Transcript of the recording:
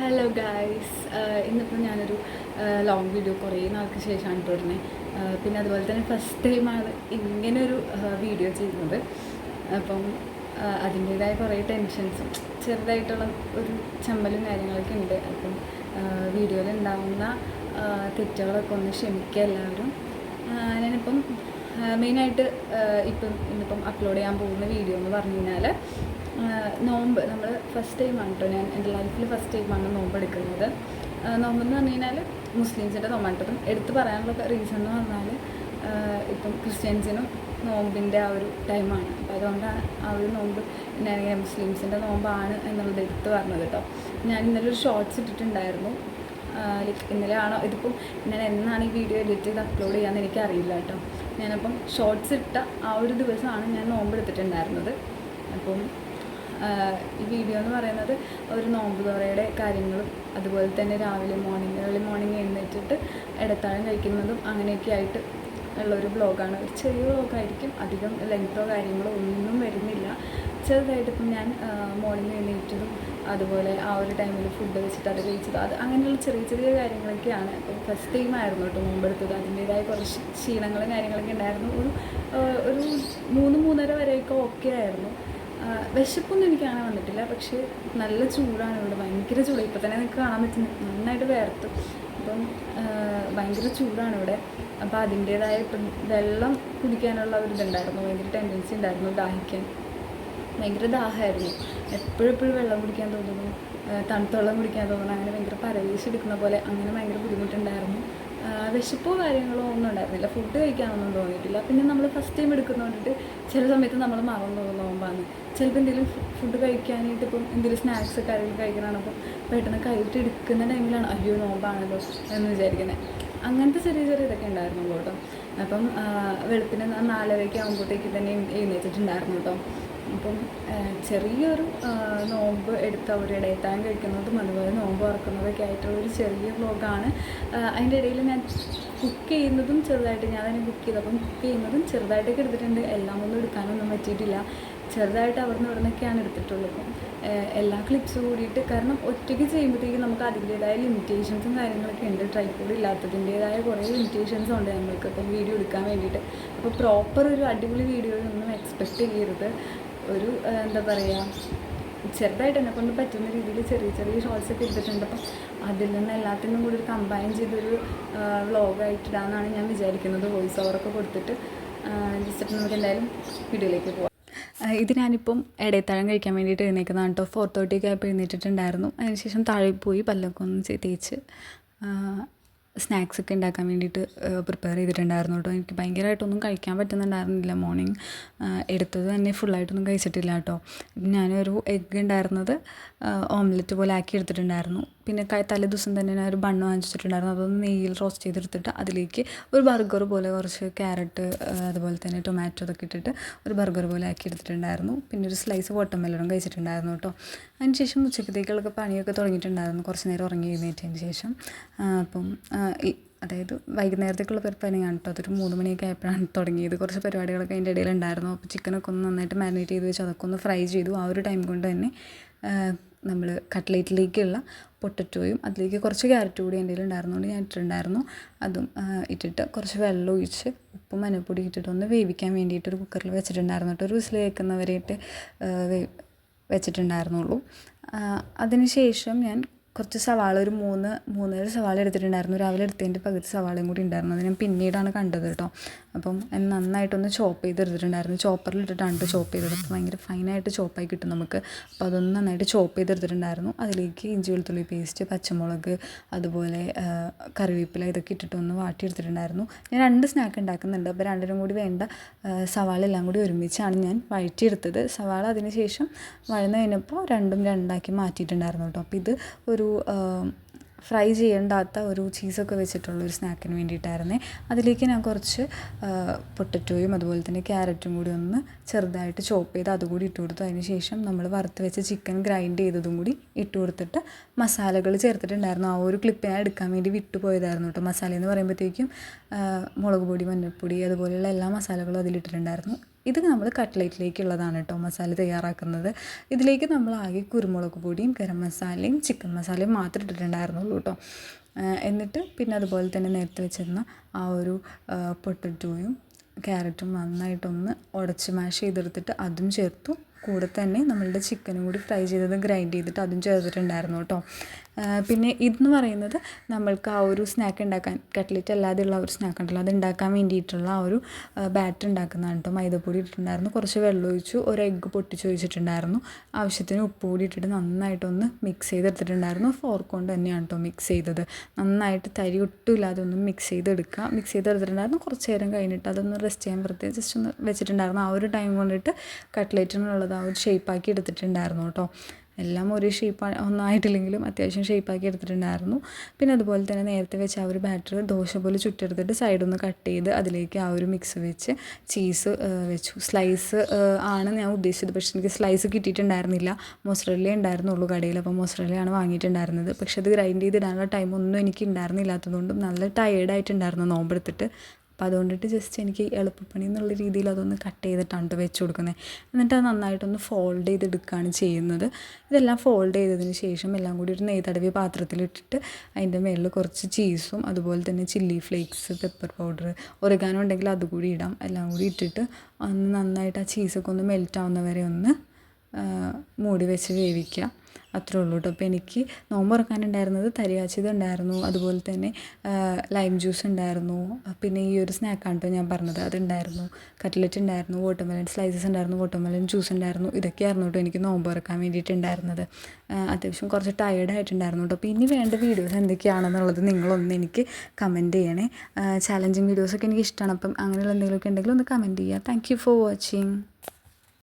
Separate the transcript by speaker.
Speaker 1: Hello guys, ഇന്നിപ്പോൾ ഞാനൊരു long video കുറേ നാൾക്ക് ശേഷമാണ് ഇട്ടുവരുന്നത്. പിന്നെ അതുപോലെ തന്നെ ഫസ്റ്റ് ടൈമാണ് ഇങ്ങനൊരു വീഡിയോ ചെയ്യുന്നത്. അപ്പം അതിൻ്റേതായ കുറേ ടെൻഷൻസും ചെറുതായിട്ടുള്ള ഒരു ചമ്മലും കാര്യങ്ങളൊക്കെ ഉണ്ട്. അപ്പം വീഡിയോയിൽ ഉണ്ടാകുന്ന തെറ്റുകളൊക്കെ ഒന്ന് ക്ഷമിക്കുക എല്ലാവരും. ഞാനിപ്പം മെയിനായിട്ട് ഇന്നിപ്പം അപ്ലോഡ് ചെയ്യാൻ പോകുന്ന വീഡിയോ എന്ന് പറഞ്ഞു കഴിഞ്ഞാൽ നോമ്പ് നമ്മൾ ഫസ്റ്റ് ടൈമാണ് കേട്ടോ. ഞാൻ എൻ്റെ ലൈഫിൽ ഫസ്റ്റ് ടൈമാണ് നോമ്പ് എടുക്കുന്നത്. നോമ്പെന്ന് പറഞ്ഞു കഴിഞ്ഞാൽ മുസ്ലിംസിൻ്റെ നോമ്പാണ്. എടുത്ത് പറയാനുള്ള റീസൺ എന്ന് പറഞ്ഞാൽ ഇപ്പം ക്രിസ്ത്യൻസിനും നോമ്പിൻ്റെ ആ ഒരു ടൈമാണ്. അപ്പോൾ അതുകൊണ്ടാണ് ആ ഒരു നോമ്പ് ഞാൻ മുസ്ലിംസിൻ്റെ നോമ്പാണ് എന്നുള്ളത് എടുത്ത് പറഞ്ഞത് കേട്ടോ. ഞാൻ ഇന്നലെ ഒരു ഷോർട്സ് ഇട്ടിട്ടുണ്ടായിരുന്നു. ലൈക്ക് ഇന്നലെ ആണോ ഇതിപ്പം ഞാൻ എന്നാണ് ഈ വീഡിയോ എഡിറ്റ് ചെയ്ത് അപ്ലോഡ് ചെയ്യാമെന്ന് എനിക്കറിയില്ല കേട്ടോ. ഞാനപ്പം ഷോർട്സ് ഇട്ട ആ ഒരു ദിവസമാണ് ഞാൻ നോമ്പ് എടുത്തിട്ടുണ്ടായിരുന്നത്. അപ്പം ഈ വീഡിയോ എന്ന് പറയുന്നത് ഒരു നോമ്പ് തുറയുടെ കാര്യങ്ങളും അതുപോലെ തന്നെ രാവിലെ ഏർലി മോർണിംഗ് എഴുന്നേറ്റിട്ട് ഇടത്താഴം കഴിക്കുന്നതും അങ്ങനെയൊക്കെ ആയിട്ട് ഉള്ളൊരു വ്ളോഗാണ്. ഒരു ചെറിയ വ്ളോഗായിരിക്കും, അധികം ലെങ്തോ കാര്യങ്ങളോ ഒന്നും വരുന്നില്ല. ചെറുതായിട്ട് ഇപ്പം ഞാൻ മോർണിംഗ് എഴുന്നേറ്റതും അതുപോലെ ആ ഒരു ടൈമിൽ ഫുഡ് വെച്ചിട്ട് അത് കഴിച്ചത് അങ്ങനെയുള്ള ചെറിയ ചെറിയ കാര്യങ്ങളൊക്കെയാണ്. അപ്പം ഫസ്റ്റ് ടൈം ആയിരുന്നു കേട്ടോ നോമ്പെടുത്തത്. അതിൻ്റേതായ കുറച്ച് ക്ഷീണങ്ങളും കാര്യങ്ങളൊക്കെ ഉണ്ടായിരുന്നു. ഒരു 3-3:30 വരെയൊക്കെ ഓക്കെ ആയിരുന്നു. വിശപ്പൊന്നും എനിക്കങ്ങനെ വന്നിട്ടില്ല. പക്ഷേ നല്ല ചൂടാണ് ഇവിടെ, ഭയങ്കര ചൂടാണ്. ഇപ്പം തന്നെ നിങ്ങൾക്ക് കാണാൻ പറ്റും, നന്നായിട്ട് വേർത്തു. അപ്പം ഭയങ്കര ചൂടാണ് ഇവിടെ. അപ്പോൾ അതിൻ്റേതായ ഇപ്പം വെള്ളം കുടിക്കാനുള്ള ഒരു ഇതുണ്ടായിരുന്നു, ഭയങ്കര ടെൻഡൻസി ഉണ്ടായിരുന്നു ദാഹിക്കാൻ. ഭയങ്കര ദാഹമായിരുന്നു, എപ്പോഴും വെള്ളം കുടിക്കാൻ തോന്നുന്നു, തണുത്ത വെള്ളം കുടിക്കാൻ തോന്നുന്നു. അങ്ങനെ ഭയങ്കര പരവേശം എടുക്കുന്ന പോലെ അങ്ങനെ ഭയങ്കര ബുദ്ധിമുട്ടുണ്ടായിരുന്നു. വിശപ്പോ കാര്യങ്ങളോ ഒന്നും ഉണ്ടായിരുന്നില്ല, ഫുഡ് കഴിക്കാനൊന്നും തോന്നിയിട്ടില്ല. പിന്നെ നമ്മൾ ഫസ്റ്റ് ടൈം എടുക്കുന്നതുകൊണ്ടിട്ട് ചില സമയത്ത് നമ്മൾ മറന്നു പോകുന്ന നോമ്പാണ്. ചിലപ്പോൾ എന്തെങ്കിലും ഫുഡ് കഴിക്കാനായിട്ട് ഇപ്പം എന്തെങ്കിലും സ്നാക്സ് കാര്യങ്ങൾ കഴിക്കണതാണ്. അപ്പം പെട്ടെന്ന് കൈയിട്ട് എടുക്കുന്ന ടൈമിലാണ് അയ്യോ നോമ്പാണല്ലോ എന്ന് വിചാരിക്കുന്നത്. അങ്ങനത്തെ ചെറിയ ഇതൊക്കെ ഉണ്ടായിരുന്നു കേട്ടോ. അപ്പം വെളുപ്പിന് 4:30 ആകുമ്പോഴത്തേക്ക് തന്നെ എഴുന്നേറ്റിട്ടുണ്ടായിരുന്നു കേട്ടോ. അപ്പം ചെറിയൊരു നോമ്പ് എടുത്ത ഒരു ഇടയത്താഴം കഴിക്കുന്നതും അതുപോലെ നോമ്പ് തുറക്കുന്നതൊക്കെ ആയിട്ടുള്ളൊരു ചെറിയ വ്ളോഗാണ്. അതിൻ്റെ ഇടയിൽ ഞാൻ കുക്ക് ചെയ്യുന്നതും ചെറുതായിട്ട് ഞാൻ തന്നെ കുക്ക് ചെയ്തപ്പം കുക്ക് ചെയ്യുന്നതും ചെറുതായിട്ടൊക്കെ എടുത്തിട്ടുണ്ട്. എല്ലാം ഒന്നും എടുക്കാനൊന്നും പറ്റിയിട്ടില്ല, ചെറുതായിട്ട് അവിടെ നിന്നൊക്കെയാണ് എടുത്തിട്ടുള്ളൂ. അപ്പം എല്ലാ ക്ലിപ്സും കൂടിയിട്ട്, കാരണം ഒറ്റയ്ക്ക് ചെയ്യുമ്പോഴത്തേക്കും നമുക്ക് അതിൻ്റേതായ ലിമിറ്റേഷൻസും കാര്യങ്ങളൊക്കെ ഉണ്ട്. ട്രൈപോഡ് ഇല്ലാത്തതിൻ്റേതായ കുറേ ലിമിറ്റേഷൻസും ഉണ്ട് നമുക്ക് ഇപ്പം വീഡിയോ എടുക്കാൻ വേണ്ടിയിട്ട്. അപ്പോൾ പ്രോപ്പർ ഒരു അടിപൊളി വീഡിയോയൊന്നും എക്സ്പെക്റ്റ് ചെയ്യരുത്. ഒരു എന്താ പറയുക, ചെറുതായിട്ട് എന്നെ കൊണ്ട് പറ്റുന്ന രീതിയിൽ ചെറിയ ഷോർട്സൊക്കെ എടുത്തിട്ടുണ്ട്. അപ്പം അതിൽ നിന്ന് എല്ലാത്തിനും കൂടി ഒരു കമ്പൈൻ ചെയ്തൊരു വ്ളോഗായിട്ടിടാമെന്നാണ് ഞാൻ വിചാരിക്കുന്നത്. വോയിസ് ഓവറൊക്കെ കൊടുത്തിട്ട് ജസ്റ്റ് നമുക്ക് എന്തായാലും വീഡിയോയിലേക്ക് പോകാം. ഇത് ഞാനിപ്പം ഇടയത്താഴം കഴിക്കാൻ വേണ്ടിയിട്ട് എഴുന്നേക്കുന്നതാണ് കേട്ടോ. 4:30 ആയപ്പോൾ എഴുന്നേറ്റിട്ടുണ്ടായിരുന്നു. അതിനുശേഷം താഴെ പോയി പല്ലൊക്കെ ഒന്ന് തേച്ച് സ്നാക്സൊക്കെ ഉണ്ടാക്കാൻ വേണ്ടിയിട്ട് പ്രിപ്പയർ ചെയ്തിട്ടുണ്ടായിരുന്നു കേട്ടോ. എനിക്ക് ഭയങ്കരമായിട്ടൊന്നും കഴിക്കാൻ പറ്റുന്നുണ്ടായിരുന്നില്ല. മോർണിംഗ് എടുത്തത് തന്നെ ഫുള്ളായിട്ടൊന്നും കഴിച്ചിട്ടില്ല കേട്ടോ. ഞാനൊരു എഗ്ഗ് ഉണ്ടായിരുന്നത് ഓംലെറ്റ് പോലെ ആക്കി എടുത്തിട്ടുണ്ടായിരുന്നു. പിന്നെ തലേ ദിവസം തന്നെ ഞാൻ ഒരു ബണ്ണ് വാങ്ങിച്ചിട്ടുണ്ടായിരുന്നു. അതൊന്ന് നെയ്യിൽ റോസ്റ്റ് ചെയ്തെടുത്തിട്ട് അതിലേക്ക് ഒരു ബർഗർ പോലെ കുറച്ച് ക്യാരറ്റ് അതുപോലെ തന്നെ ടൊമാറ്റോ അതൊക്കെ ഇട്ടിട്ട് ഒരു ബർഗർ പോലെ ആക്കി എടുത്തിട്ടുണ്ടായിരുന്നു. പിന്നെ ഒരു സ്ലൈസ് വാട്ടർമെലണും കഴിച്ചിട്ടുണ്ടായിരുന്നു കേട്ടോ. അതിനുശേഷം ഉച്ചക്കത്തേക്കുള്ളൊക്കെ പണിയൊക്കെ തുടങ്ങിയിട്ടുണ്ടായിരുന്നു, കുറച്ച് നേരം ഉറങ്ങി എഴുന്നേറ്റതിന് ശേഷം. അപ്പം അതായത് വൈകുന്നേരത്തേക്കുള്ള പണിയാണ് കേട്ടോ. അതൊരു 3 മണിയൊക്കെ ആയപ്പോഴാണ് തുടങ്ങിയത്. കുറച്ച് പരിപാടികളൊക്കെ അതിൻ്റെ ഇടയിൽ ഉണ്ടായിരുന്നു. അപ്പോൾ ചിക്കനൊക്കെ ഒന്ന് നന്നായിട്ട് മാരിനേറ്റ് ചെയ്ത് വെച്ച് അതൊക്കെ ഒന്ന് ഫ്രൈ ചെയ്തു. ആ ഒരു ടൈം കൊണ്ട് തന്നെ നമ്മൾ കട്ട്ലേറ്റിലേക്കുള്ള പൊട്ടറ്റോയും അതിലേക്ക് കുറച്ച് ക്യാരറ്റ് കൂടി എൻ്റെ കയ്യിൽ ഉണ്ടായിരുന്നുകൊണ്ട് ഞാൻ ഇട്ടിട്ടുണ്ടായിരുന്നു. അതും ഇട്ടിട്ട് കുറച്ച് വെള്ളം ഒഴിച്ച് ഉപ്പും മഞ്ഞൾപ്പൊടി ഇട്ടിട്ട് ഒന്ന് വേവിക്കാൻ വേണ്ടിയിട്ട് ഒരു കുക്കറിൽ വെച്ചിട്ടുണ്ടായിരുന്നു കേട്ടോ. ഒരു വിസിൽ കേൾക്കുന്നവരെയായിട്ട് വെച്ചിട്ടുണ്ടായിരുന്നുള്ളൂ. അതിനുശേഷം ഞാൻ കുറച്ച് സവാള ഒരു 3 സവാള എടുത്തിട്ടുണ്ടായിരുന്നു. രാവിലെ എടുത്തതിൻ്റെ പകുതി സവാളയും കൂടി ഉണ്ടായിരുന്നു. അത് ഞാൻ പിന്നീടാണ് കണ്ടത് കേട്ടോ. അപ്പം നന്നായിട്ടൊന്ന് ചോപ്പ് ചെയ്തെടുത്തിട്ടുണ്ടായിരുന്നു. ചോപ്പറിലിട്ടിട്ടാണ് ചോപ്പ് ചെയ്തത്. അപ്പോൾ ഭയങ്കര ഫൈനായിട്ട് ചോപ്പായി കിട്ടും നമുക്ക്. അപ്പോൾ അതൊന്ന് നന്നായിട്ട് ചോപ്പ് ചെയ്തെടുത്തിട്ടുണ്ടായിരുന്നു. അതിലേക്ക് ഇഞ്ചി വെളുത്തുള്ളി പേസ്റ്റ്, പച്ചമുളക്, അതുപോലെ കറിവേപ്പില ഇതൊക്കെ ഇട്ടിട്ടൊന്ന് വാട്ടിയെടുത്തിട്ടുണ്ടായിരുന്നു. ഞാൻ 2 സ്നാക്ക് ഉണ്ടാക്കുന്നുണ്ട്. അപ്പോൾ 2നും കൂടി വേണ്ട സവാള എല്ലാം കൂടി ഒരുമിച്ചാണ് ഞാൻ വഴറ്റിയെടുത്തത്. സവാള അതിന് ശേഷം വഴന്ന് കഴിഞ്ഞപ്പോൾ 2ഉം 2ആക്കി മാറ്റിയിട്ടുണ്ടായിരുന്നു കേട്ടോ. അപ്പോൾ ഇത് ഒരു ഫ്രൈ ചെയ്യേണ്ടാത്ത ഒരു ചീസൊക്കെ വെച്ചിട്ടുള്ളൊരു സ്നാക്കിന് വേണ്ടിയിട്ടായിരുന്നേ. അതിലേക്ക് ഞാൻ കുറച്ച് പൊട്ടറ്റോയും അതുപോലെ തന്നെ ക്യാരറ്റും കൂടി ഒന്ന് ചെറുതായിട്ട് ചോപ്പ് ചെയ്ത് അതുകൂടി ഇട്ട് കൊടുത്തു. അതിന് ശേഷം നമ്മൾ വറുത്ത് വെച്ച ചിക്കൻ ഗ്രൈൻഡ് ചെയ്തതും കൂടി ഇട്ട് കൊടുത്തിട്ട് മസാലകൾ ചേർത്തിട്ടുണ്ടായിരുന്നു. ആ ഒരു ക്ലിപ്പ് ഞാൻ എടുക്കാൻ വേണ്ടി വിട്ടുപോയതായിരുന്നു കേട്ടോ. മസാല എന്ന് പറയുമ്പോഴത്തേക്കും മുളക് പൊടി, മഞ്ഞൾപ്പൊടി അതുപോലെയുള്ള എല്ലാ മസാലകളും അതിലിട്ടിട്ടുണ്ടായിരുന്നു. ഇത് നമ്മൾ കട്ട്ലേറ്റിലേക്കുള്ളതാണ് കേട്ടോ മസാല തയ്യാറാക്കുന്നത്. ഇതിലേക്ക് നമ്മൾ ആകെ കുരുമുളക് പൊടിയും ഗരം മസാലയും ചിക്കൻ മസാലയും മാത്രം ഇട്ടിട്ടുണ്ടായിരുന്നുള്ളൂ കേട്ടോ. എന്നിട്ട് പിന്നെ അതുപോലെ തന്നെ നേരത്തെ വെച്ചിരുന്ന ആ ഒരു പൊട്ടറ്റോയും ക്യാരറ്റും നന്നായിട്ടൊന്ന് ഉടച്ച് മാഷ് ചെയ്തെടുത്തിട്ട് അതും ചേർത്തു. കൂടെ തന്നെ നമ്മളുടെ ചിക്കനും കൂടി ഫ്രൈ ചെയ്തത് ഗ്രൈൻഡ് ചെയ്തിട്ട് അതും ചേർത്തിട്ടുണ്ടായിരുന്നു കേട്ടോ. പിന്നെ ഇതെന്ന് പറയുന്നത് നമ്മൾക്ക് ആ ഒരു സ്നാക്ക് ഉണ്ടാക്കാൻ, കട്ട്ലറ്റ് അല്ലാതെയുള്ള ഒരു സ്നാക്ക് ഉണ്ടല്ലോ, അത് ഉണ്ടാക്കാൻ വേണ്ടിയിട്ടുള്ള ആ ഒരു ബാറ്റർ ഉണ്ടാക്കുന്നതാണ് കേട്ടോ. മൈദപ്പൊടി ഇട്ടിട്ടുണ്ടായിരുന്നു, കുറച്ച് വെള്ളം ഒഴിച്ചു, ഒരു എഗ്ഗ് പൊട്ടിച്ച് ഒഴിച്ചിട്ടുണ്ടായിരുന്നു, ആവശ്യത്തിന് ഉപ്പ് കൂടി ഇട്ടിട്ട് നന്നായിട്ടൊന്ന് മിക്സ് ചെയ്തെടുത്തിട്ടുണ്ടായിരുന്നു. ഫോർക്ക് കൊണ്ട് തന്നെയാണ് കേട്ടോ മിക്സ് ചെയ്തത്. നന്നായിട്ട് തരി ഒട്ടുമില്ലാതെ ഒന്ന് മിക്സ് ചെയ്തെടുക്കുക. മിക്സ് ചെയ്തെടുത്തിട്ടുണ്ടായിരുന്നു. കുറച്ച് നേരം കഴിഞ്ഞിട്ട് അതൊന്ന് റെസ്റ്റ് ചെയ്യാൻ പ്രത്യേകം ജസ്റ്റ് ഒന്ന് വെച്ചിട്ടുണ്ടായിരുന്നു. ആ ഒരു ടൈം കൊണ്ടിട്ട് കട്ട്ലേറ്റിനുള്ളത് ആ ഒരു ഷേപ്പാക്കി എടുത്തിട്ടുണ്ടായിരുന്നു കേട്ടോ. എല്ലാം ഒരു ഷേപ്പ് ഒന്നായിട്ടില്ലെങ്കിലും അത്യാവശ്യം ഷേപ്പാക്കി എടുത്തിട്ടുണ്ടായിരുന്നു. പിന്നെ അതുപോലെ തന്നെ നേരത്തെ വെച്ച് ആ ഒരു ബാറ്റർ ദോശ പോലെ ചുട്ടെടുത്തിട്ട് സൈഡൊന്ന് കട്ട് ചെയ്ത് അതിലേക്ക് ആ ഒരു മിക്സ് വെച്ച് ചീസ് വെച്ചു. സ്ലൈസ് ആണ് ഞാൻ ഉദ്ദേശിച്ചത്, പക്ഷേ എനിക്ക് സ്ലൈസ് കിട്ടിയിട്ടുണ്ടായിരുന്നില്ല. മൊസറല്ല ഉണ്ടായിരുന്നുള്ളൂ കടയിൽ, അപ്പോൾ മൊസറല്ലയാണ് വാങ്ങിയിട്ടുണ്ടായിരുന്നത്. പക്ഷേ അത് ഗ്രൈൻഡ് ചെയ്തിടാനുള്ള ടൈമൊന്നും എനിക്ക് ഉണ്ടായിരുന്നില്ലാത്തതുകൊണ്ടും നല്ല ടയേർഡായിട്ടുണ്ടായിരുന്നു നോമ്പെടുത്തിട്ട്. അപ്പോൾ അതുകൊണ്ടിട്ട് ജസ്റ്റ് എനിക്ക് എളുപ്പപ്പണി എന്നുള്ള രീതിയിൽ അതൊന്ന് കട്ട് ചെയ്തിട്ടാണ് വെച്ച് കൊടുക്കുന്നത്. എന്നിട്ട് അത് നന്നായിട്ടൊന്ന് ഫോൾഡ് ചെയ്തെടുക്കുകയാണ് ചെയ്യുന്നത്. ഇതെല്ലാം ഫോൾഡ് ചെയ്തതിന് ശേഷം എല്ലാം കൂടി ഒരു നെയ്യ് തടവിയ പാത്രത്തിലിട്ടിട്ട് അതിൻ്റെ മേളിൽ കുറച്ച് ചീസും അതുപോലെ തന്നെ chilli flakes, pepper powder, oregano ഉണ്ടെങ്കിൽ അതുകൂടി ഇടാം. എല്ലാം കൂടി ഇട്ടിട്ട് ഒന്ന് നന്നായിട്ട് ആ ചീസൊക്കെ ഒന്ന് മെൽറ്റ് ആവുന്നവരെ ഒന്ന് മൂടി വെച്ച് വേവിക്കുക. അത്രേ ഉള്ളൂ കേട്ടോ. അപ്പോൾ എനിക്ക് നോമ്പ് തുറക്കാനുണ്ടായിരുന്നത് തരിയാച്ചത് ഉണ്ടായിരുന്നു, അതുപോലെ തന്നെ ലൈം ജ്യൂസ് ഉണ്ടായിരുന്നു, പിന്നെ ഈ ഒരു സ്നാക്കാണ് കേട്ടോ ഞാൻ പറഞ്ഞത്, അതുണ്ടായിരുന്നു, കട്ട്ലറ്റ് ഉണ്ടായിരുന്നു, വാട്ടർമെലൺ സ്ലൈസസ് ഉണ്ടായിരുന്നു, വാട്ടർമെലൺ ജ്യൂസ് ഉണ്ടായിരുന്നു. ഇതൊക്കെയായിരുന്നു കേട്ടോ എനിക്ക് നോമ്പ് തുറക്കാൻ വേണ്ടിയിട്ടുണ്ടായിരുന്നത്. അത്യാവശ്യം കുറച്ച് ടയേർഡായിട്ടുണ്ടായിരുന്നു കേട്ടോ. അപ്പോൾ ഇനി വേണ്ട വീഡിയോസ് എന്തൊക്കെയാണെന്നുള്ളത് നിങ്ങളൊന്ന് എനിക്ക് കമൻറ്റ് ചെയ്യണേ. ചാലഞ്ചിങ് വീഡിയോസൊക്കെ എനിക്ക് ഇഷ്ടമാണ്. അപ്പം അങ്ങനെയുള്ള എന്തെങ്കിലുമൊക്കെ ഉണ്ടെങ്കിൽ ഒന്ന് കമൻറ്റ് ചെയ്യുക. Thank you for watching.